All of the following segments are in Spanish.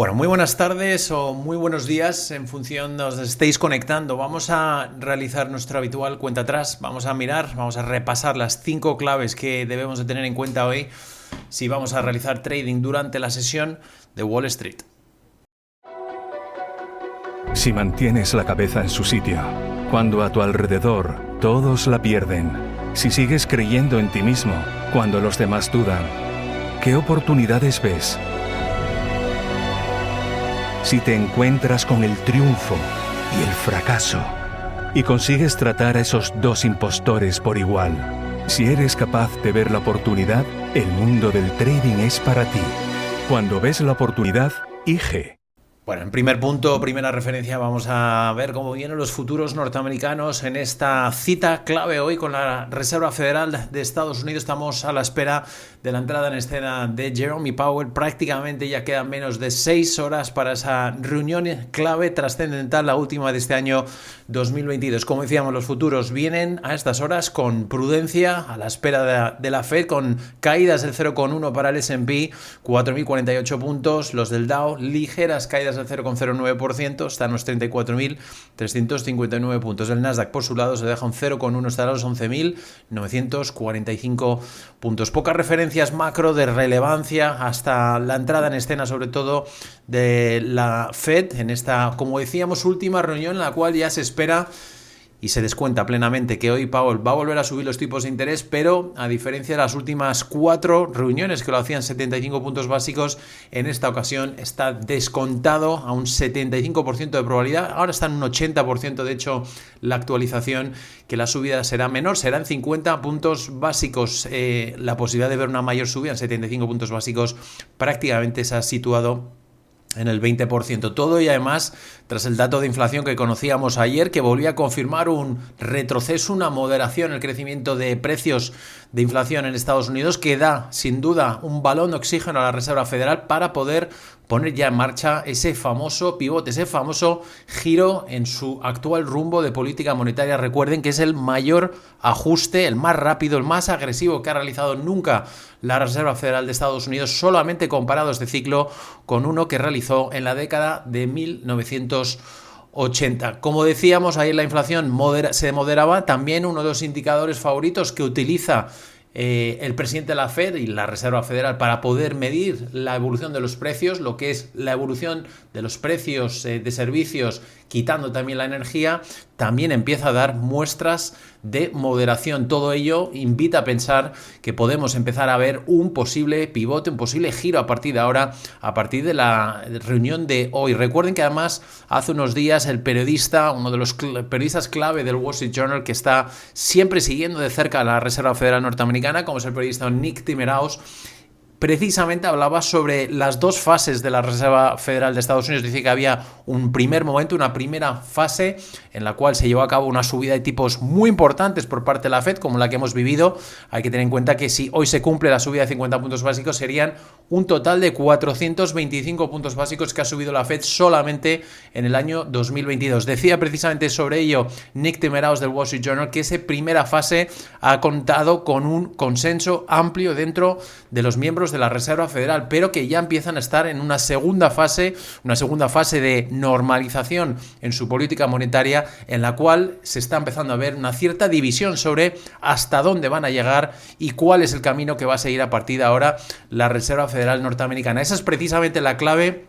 Bueno, muy buenas tardes o muy buenos días en función de donde os estéis conectando. Vamos a realizar nuestro habitual cuenta atrás. Vamos a mirar, vamos a repasar las 5 claves que debemos de tener en cuenta hoy si vamos a realizar trading durante la sesión de Wall Street. Si mantienes la cabeza en su sitio, cuando a tu alrededor todos la pierden, si sigues creyendo en ti mismo cuando los demás dudan, ¿qué oportunidades ves? Si te encuentras con el triunfo y el fracaso y consigues tratar a esos dos impostores por igual, si eres capaz de ver la oportunidad, el mundo del trading es para ti. Cuando ves la oportunidad, IG. Bueno, en primer punto, primera referencia, vamos a ver cómo vienen los futuros norteamericanos en esta cita clave hoy con la Reserva Federal de Estados Unidos. Estamos a la espera de la entrada en escena de Jerome Powell. Prácticamente ya quedan menos de 6 horas para esa reunión clave trascendental, la última de este año 2022. Como decíamos, los futuros vienen a estas horas con prudencia, a la espera de la Fed, con caídas del 0,1 para el S&P, 4.048 puntos, los del Dow, ligeras caídas del 0,09%, están los 34.359 puntos. El Nasdaq, por su lado, se deja un 0,1, está a los 11.945 puntos. Pocas referencias macro de relevancia hasta la entrada en escena, sobre todo de la Fed, en esta, como decíamos, última reunión en la cual ya se espera y se descuenta plenamente que hoy Powell va a volver a subir los tipos de interés, pero a diferencia de las últimas 4 reuniones que lo hacían 75 puntos básicos, en esta ocasión está descontado a un 75% de probabilidad. Ahora está en un 80%, de hecho, la actualización, que la subida será menor, serán 50 puntos básicos. La posibilidad de ver una mayor subida en 75 puntos básicos prácticamente se ha situado en el 20%. Todo y además tras el dato de inflación que conocíamos ayer, que volvía a confirmar un retroceso, una moderación en el crecimiento de precios de inflación en Estados Unidos, que da sin duda un balón de oxígeno a la Reserva Federal para poder poner ya en marcha ese famoso pivote, ese famoso giro en su actual rumbo de política monetaria. Recuerden que es el mayor ajuste, el más rápido, el más agresivo que ha realizado nunca la Reserva Federal de Estados Unidos, solamente comparado este ciclo con uno que realizó en la década de 1980. Como decíamos, ayer la inflación se moderaba. También uno de los indicadores favoritos que utiliza el presidente de la Fed y la Reserva Federal para poder medir la evolución de los precios, lo que es la evolución de los precios de servicios, quitando también la energía, también empieza a dar muestras de moderación. Todo ello invita a pensar que podemos empezar a ver un posible pivote, un posible giro a partir de ahora, a partir de la reunión de hoy. Recuerden que además hace unos días el periodista, uno de los periodistas clave del Wall Street Journal, que está siempre siguiendo de cerca a la Reserva Federal norteamericana, como es el periodista Nick Timiraos, precisamente hablaba sobre las dos fases de la Reserva Federal de Estados Unidos. Dice que había un primer momento, una primera fase en la cual se llevó a cabo una subida de tipos muy importantes por parte de la Fed, como la que hemos vivido. Hay que tener en cuenta que si hoy se cumple la subida de 50 puntos básicos, serían un total de 425 puntos básicos que ha subido la Fed solamente en el año 2022. Decía precisamente sobre ello Nick Timiraos del Wall Street Journal que esa primera fase ha contado con un consenso amplio dentro de los miembros de la Reserva Federal, pero que ya empiezan a estar en una segunda fase de normalización en su política monetaria, en la cual se está empezando a ver una cierta división sobre hasta dónde van a llegar y cuál es el camino que va a seguir a partir de ahora la Reserva Federal norteamericana. Esa es precisamente la clave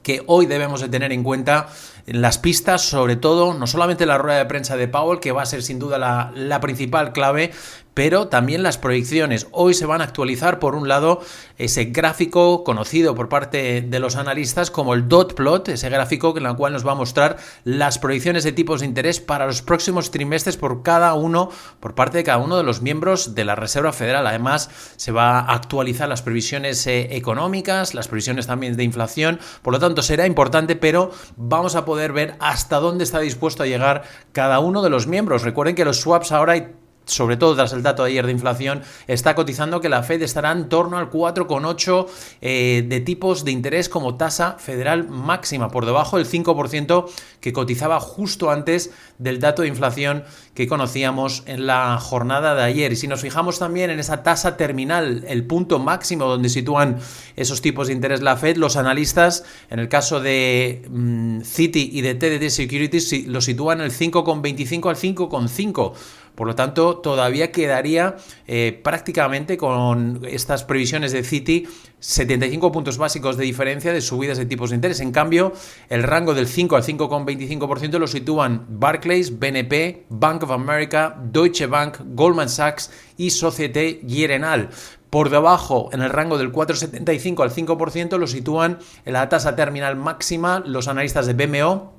que hoy debemos de tener en cuenta en las pistas, sobre todo, no solamente la rueda de prensa de Powell, que va a ser sin duda la principal clave, pero también las proyecciones. Hoy se van a actualizar, por un lado, ese gráfico conocido por parte de los analistas como el dot plot, ese gráfico en el cual nos va a mostrar las proyecciones de tipos de interés para los próximos trimestres por parte de cada uno de los miembros de la Reserva Federal. Además, se va a actualizar las previsiones económicas, las previsiones también de inflación. Por lo tanto, será importante, pero vamos a poder ver hasta dónde está dispuesto a llegar cada uno de los miembros. Recuerden que los swaps ahora hay sobre todo tras el dato de ayer de inflación, está cotizando que la Fed estará en torno al 4,8 de tipos de interés como tasa federal máxima, por debajo del 5% que cotizaba justo antes del dato de inflación que conocíamos en la jornada de ayer. Y si nos fijamos también en esa tasa terminal, el punto máximo donde sitúan esos tipos de interés la Fed, los analistas, en el caso de Citi y de TD Securities, lo sitúan el 5,25 al 5,5. Por lo tanto, todavía quedaría prácticamente con estas previsiones de Citi 75 puntos básicos de diferencia de subidas de tipos de interés. En cambio, el rango del 5 al 5,25% lo sitúan Barclays, BNP, Bank of America, Deutsche Bank, Goldman Sachs y Société Générale. Por debajo, en el rango del 4,75 al 5%, lo sitúan en la tasa terminal máxima los analistas de BMO,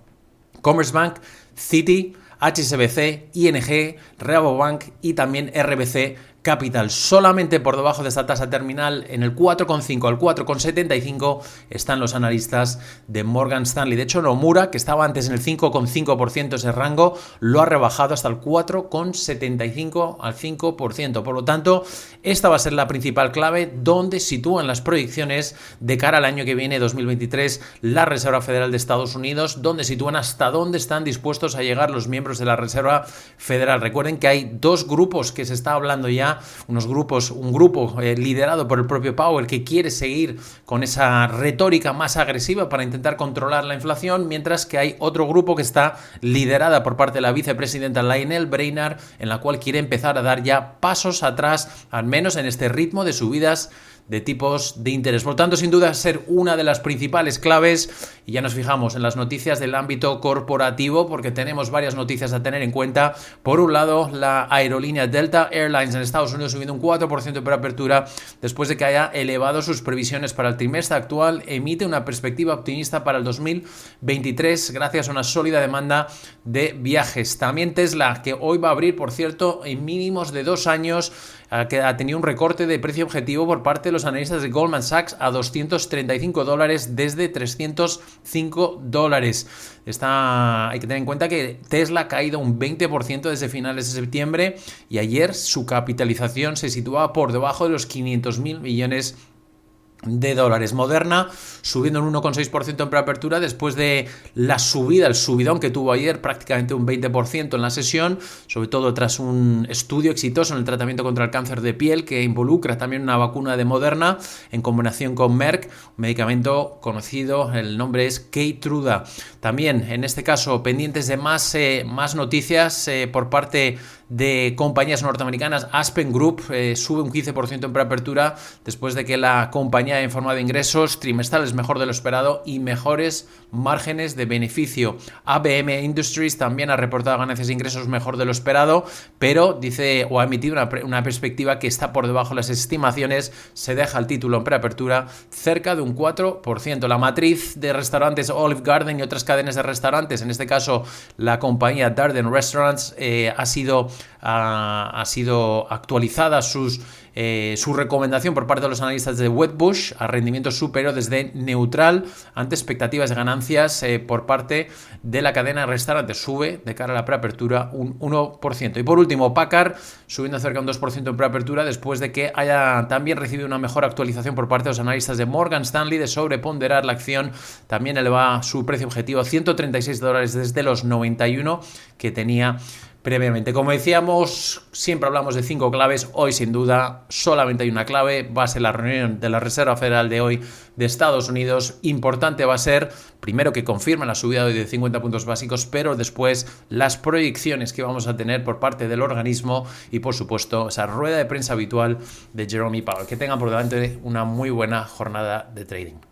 Commerzbank, Citi, HSBC, ING, Rabobank y también RBC Capital. Solamente por debajo de esta tasa terminal, en el 4,5 al 4,75, están los analistas de Morgan Stanley. De hecho, Nomura, que estaba antes en el 5,5% ese rango, lo ha rebajado hasta el 4,75 al 5%. Por lo tanto, esta va a ser la principal clave donde sitúan las proyecciones de cara al año que viene, 2023, la Reserva Federal de Estados Unidos, donde sitúan hasta dónde están dispuestos a llegar los miembros de la Reserva Federal. Recuerden que hay dos grupos que se está hablando ya, un grupo liderado por el propio Powell, que quiere seguir con esa retórica más agresiva para intentar controlar la inflación, mientras que hay otro grupo que está liderada por parte de la vicepresidenta Lionel Brainard, en la cual quiere empezar a dar ya pasos atrás, al menos en este ritmo de subidas de tipos de interés. Por lo tanto, sin duda, ser una de las principales claves. Y ya nos fijamos en las noticias del ámbito corporativo, porque tenemos varias noticias a tener en cuenta. Por un lado, la aerolínea Delta Airlines en Estados Unidos subiendo un 4% de preapertura después de que haya elevado sus previsiones para el trimestre actual. Emite una perspectiva optimista para el 2023 gracias a una sólida demanda de viajes. También Tesla, que hoy va a abrir, por cierto, en mínimos de 2 años, que ha tenido un recorte de precio objetivo por parte de los analistas de Goldman Sachs a $235 desde $305. Hay que tener en cuenta que Tesla ha caído un 20% desde finales de septiembre y ayer su capitalización se situaba por debajo de los $500.000 millones de dólares. Moderna subiendo un 1,6% en preapertura después de la subida, el subidón que tuvo ayer, prácticamente un 20% en la sesión, sobre todo tras un estudio exitoso en el tratamiento contra el cáncer de piel que involucra también una vacuna de Moderna en combinación con Merck, un medicamento conocido, el nombre es Keytruda. También en este caso pendientes de más noticias por parte de compañías norteamericanas. Aspen Group sube un 15% en preapertura después de que la compañía ha informado ingresos trimestrales mejor de lo esperado y mejores márgenes de beneficio. ABM Industries también ha reportado ganancias e ingresos mejor de lo esperado, pero dice o ha emitido una perspectiva que está por debajo de las estimaciones. Se deja el título en preapertura cerca de un 4%. La matriz de restaurantes Olive Garden y otras cadenas de restaurantes, en este caso la compañía Darden Restaurants, ha sido actualizada su recomendación por parte de los analistas de Wedbush a rendimientos superiores de neutral ante expectativas de ganancias por parte de la cadena de restaurantes. Sube de cara a la preapertura un 1%. Y por último, Packard subiendo cerca de un 2% en preapertura después de que haya también recibido una mejor actualización por parte de los analistas de Morgan Stanley de sobreponderar la acción. También eleva su precio objetivo a $136 desde los 91 que tenía previamente. Como decíamos, siempre hablamos de 5 claves. Hoy, sin duda, solamente hay una clave. Va a ser la reunión de la Reserva Federal de hoy de Estados Unidos. Importante va a ser, primero, que confirmen la subida de hoy de 50 puntos básicos, pero después las proyecciones que vamos a tener por parte del organismo y, por supuesto, esa rueda de prensa habitual de Jerome Powell. Que tengan por delante una muy buena jornada de trading.